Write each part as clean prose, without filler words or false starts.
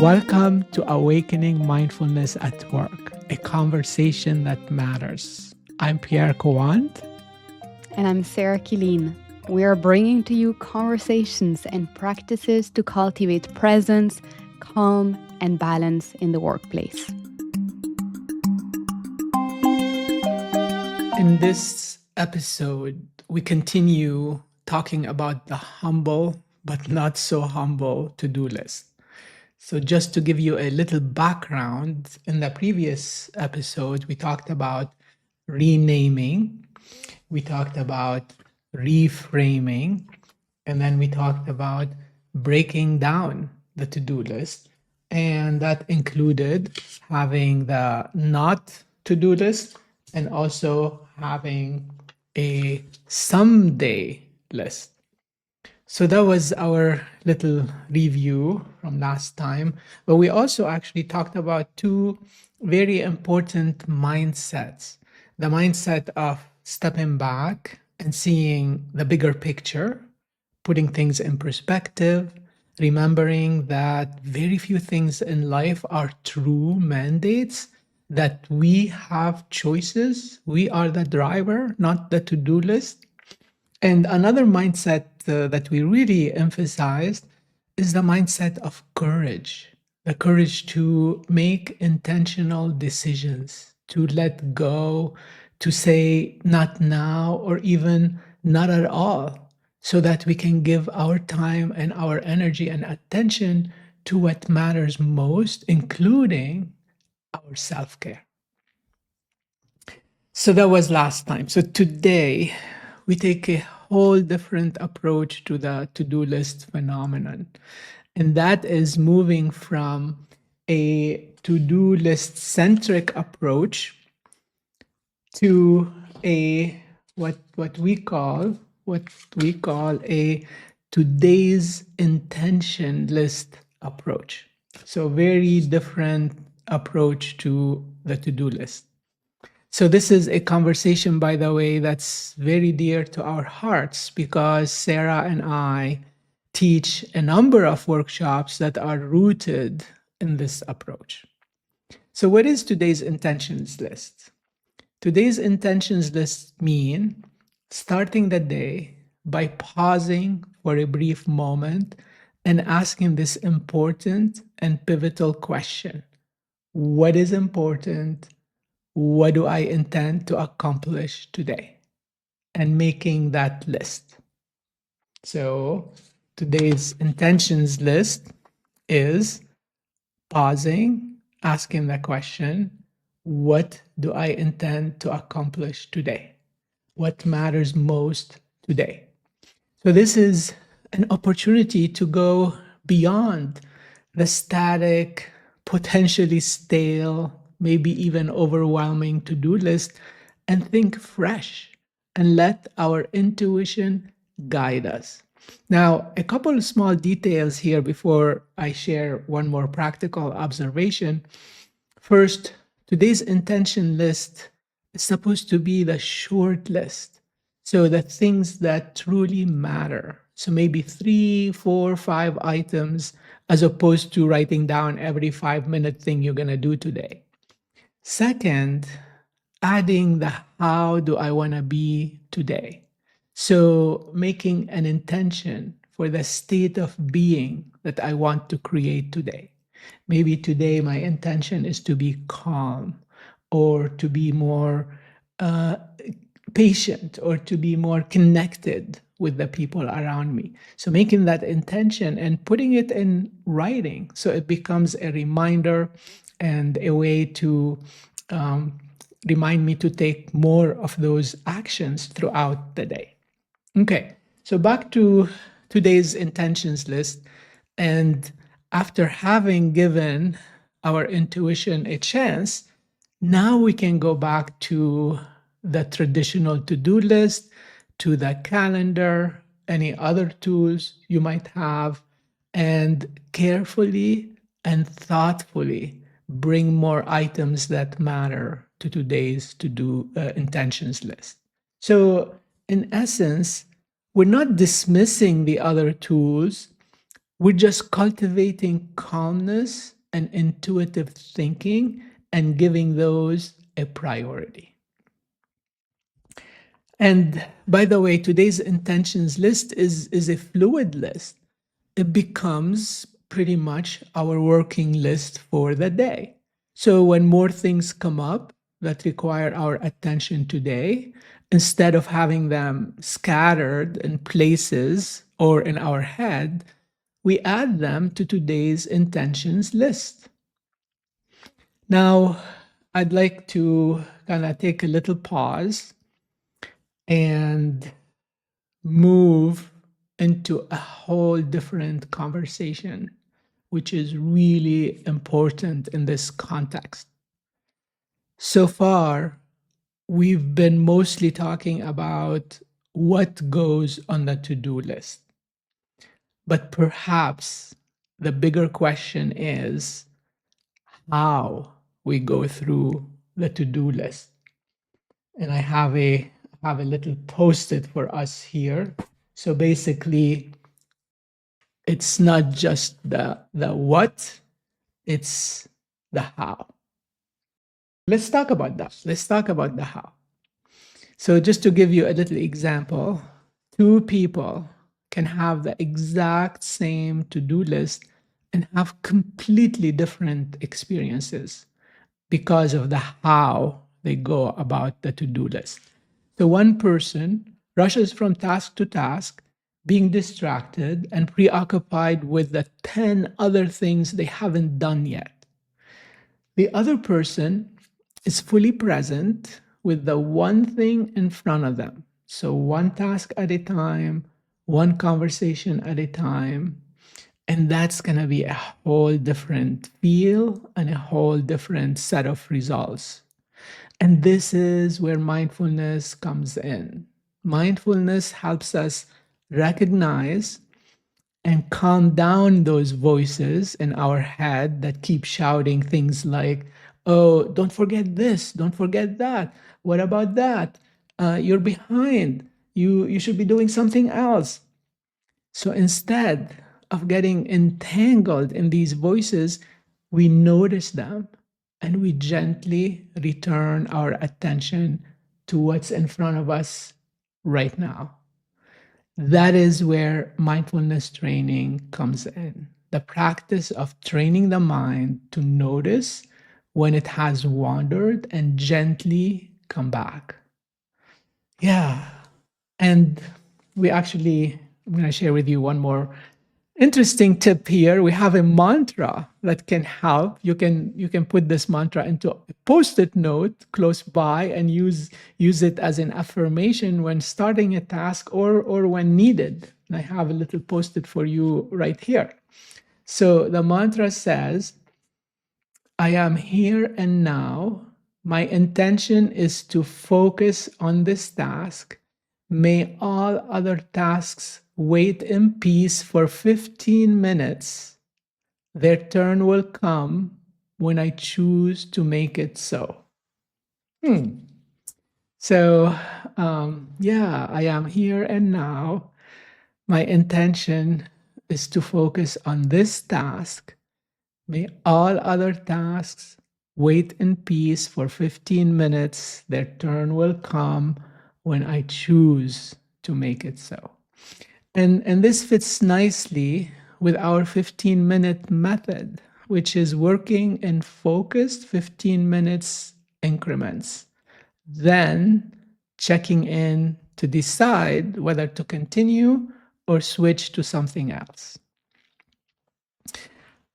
Welcome to Awakening Mindfulness at Work, a conversation that matters. I'm Pierre Cowant. And I'm Sarah Killeen. We are bringing to you conversations and practices to cultivate presence, calm, and balance in the workplace. In this episode, we continue talking about the humble but not so humble to-do list. So, just to give you a little background, in the previous episode, we talked about renaming, we talked about reframing, and then we talked about breaking down the to-do list. And that included having the not to-do list and also having a someday list. So that was our little review from last time. But we also actually talked about two very important mindsets: the mindset of stepping back and seeing the bigger picture, putting things in perspective, remembering that very few things in life are true mandates, that we have choices. We are the driver, not the to do list. And another mindset that we really emphasized is the mindset of courage, the courage to make intentional decisions, to let go, to say not now or even not at all, so that we can give our time and our energy and attention to what matters most, including our self care. So that was last time. So today we take a whole different approach to the to do list phenomenon. And that is moving from a to do list centric approach to a what we call a today's intention list approach. So very different approach to the to do list. So, this is a conversation, by the way, that's very dear to our hearts because Sarah and I teach a number of workshops that are rooted in this approach. So, what is today's intentions list? Today's intentions list mean starting the day by pausing for a brief moment and asking this important and pivotal question: what is important? What do I intend to accomplish today? And making that list. So today's intentions list is pausing, asking the question: what do I intend to accomplish today? What matters most today? So this is an opportunity to go beyond the static, potentially stale, maybe even overwhelming to do list and think fresh and let our intuition guide us. Now, a couple of small details here before I share one more practical observation. First, today's intention list is supposed to be the short list. So the things that truly matter. So maybe 3, 4, 5 items as opposed to writing down every 5-minute thing you're going to do today. Second, adding the how do I want to be today. So making an intention for the state of being that I want to create today. Maybe today my intention is to be calm or to be more patient or to be more connected with the people around me. So making that intention and putting it in writing so it becomes a reminder and a way to remind me to take more of those actions throughout the day. Okay, so back to today's intentions list. And after having given our intuition a chance, now we can go back to the traditional to-do list, to the calendar, any other tools you might have, and carefully and thoughtfully bring more items that matter to today's to-do intentions list. So in essence, we're not dismissing the other tools, We're just cultivating calmness and intuitive thinking and giving those a priority. And by the way, today's intentions list is a fluid list. It becomes pretty much our working list for the day. So when more things come up that require our attention today, instead of having them scattered in places or in our head, we add them to today's intentions list. Now, I'd like to kind of take a little pause and move into a whole different conversation, which is really important in this context. So far, we've been mostly talking about what goes on the to do list. But perhaps the bigger question is how we go through the to do list. And I have a little post-it for us here. So basically, it's not just the what, it's the how. Let's talk about that. Let's talk about the how. So just to give you a little example, two people can have the exact same to-do list and have completely different experiences because of the how they go about the to-do list. So one person rushes from task to task, being distracted and preoccupied with the 10 other things they haven't done yet. The other person is fully present with the one thing in front of them. So one task at a time, one conversation at a time. And that's going to be a whole different feel and a whole different set of results. And this is where mindfulness comes in. Mindfulness helps us recognize and calm down those voices in our head that keep shouting things like, oh, don't forget this, don't forget that. What about that? You're behind. You should be doing something else. So instead of getting entangled in these voices, we notice them and we gently return our attention to what's in front of us right now. That is where mindfulness training comes in. The practice of training the mind to notice when it has wandered and gently come back. Yeah. And I'm going to share with you one more interesting tip here. We have a mantra that can help. You can put this mantra into a post-it note close by and use it as an affirmation when starting a task or when needed. And I have a little post-it for you right here. So the mantra says, I am here and now. My intention is to focus on this task. May all other tasks wait in peace for 15 minutes. Their turn will come when I choose to make it so. So, yeah, I am here and now. My intention is to focus on this task. May all other tasks wait in peace for 15 minutes. Their turn will come when I choose to make it so. And this fits nicely with our 15-minute method, which is working in focused 15 minutes increments, then checking in to decide whether to continue or switch to something else.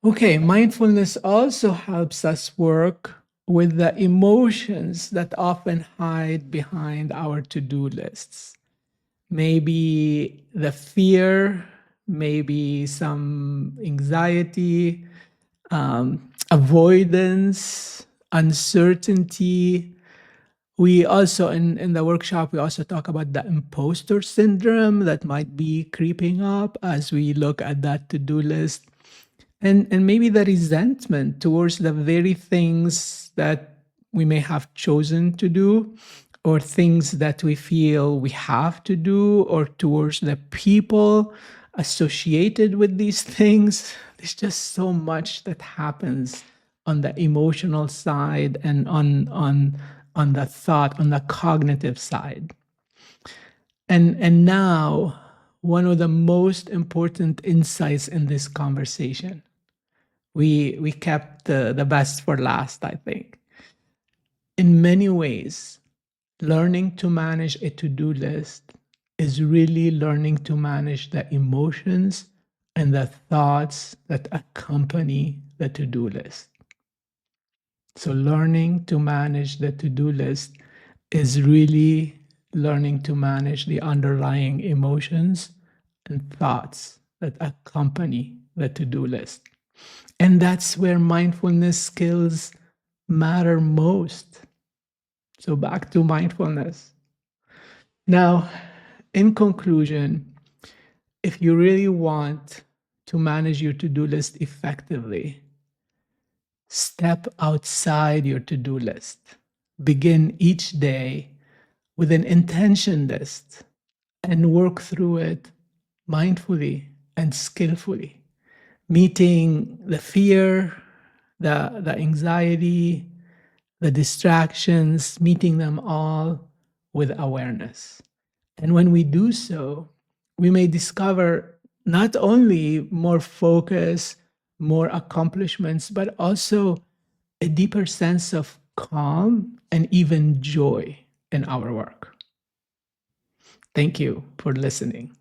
Okay, mindfulness also helps us work with the emotions that often hide behind our to-do lists. Maybe the fear, maybe some anxiety, avoidance, uncertainty. We also, in the workshop, we also talk about the impostor syndrome that might be creeping up as we look at that to-do list. And maybe the resentment towards the very things that we may have chosen to do, or things that we feel we have to do, or towards the people associated with these things. There's just so much that happens on the emotional side and on the thought, on the cognitive side. And now, one of the most important insights in this conversation, we kept the best for last, I think. In many ways, learning to manage a to-do list is really learning to manage the emotions and the thoughts that accompany the to-do list. So learning to manage the to-do list is really learning to manage the underlying emotions and thoughts that accompany the to-do list. And that's where mindfulness skills matter most. So back to mindfulness. Now, in conclusion, if you really want to manage your to-do list effectively, step outside your to-do list. Begin each day with an intention list and work through it mindfully and skillfully, meeting the fear, the anxiety, the distractions, meeting them all with awareness. And when we do so, we may discover not only more focus, more accomplishments, but also a deeper sense of calm and even joy in our work. Thank you for listening.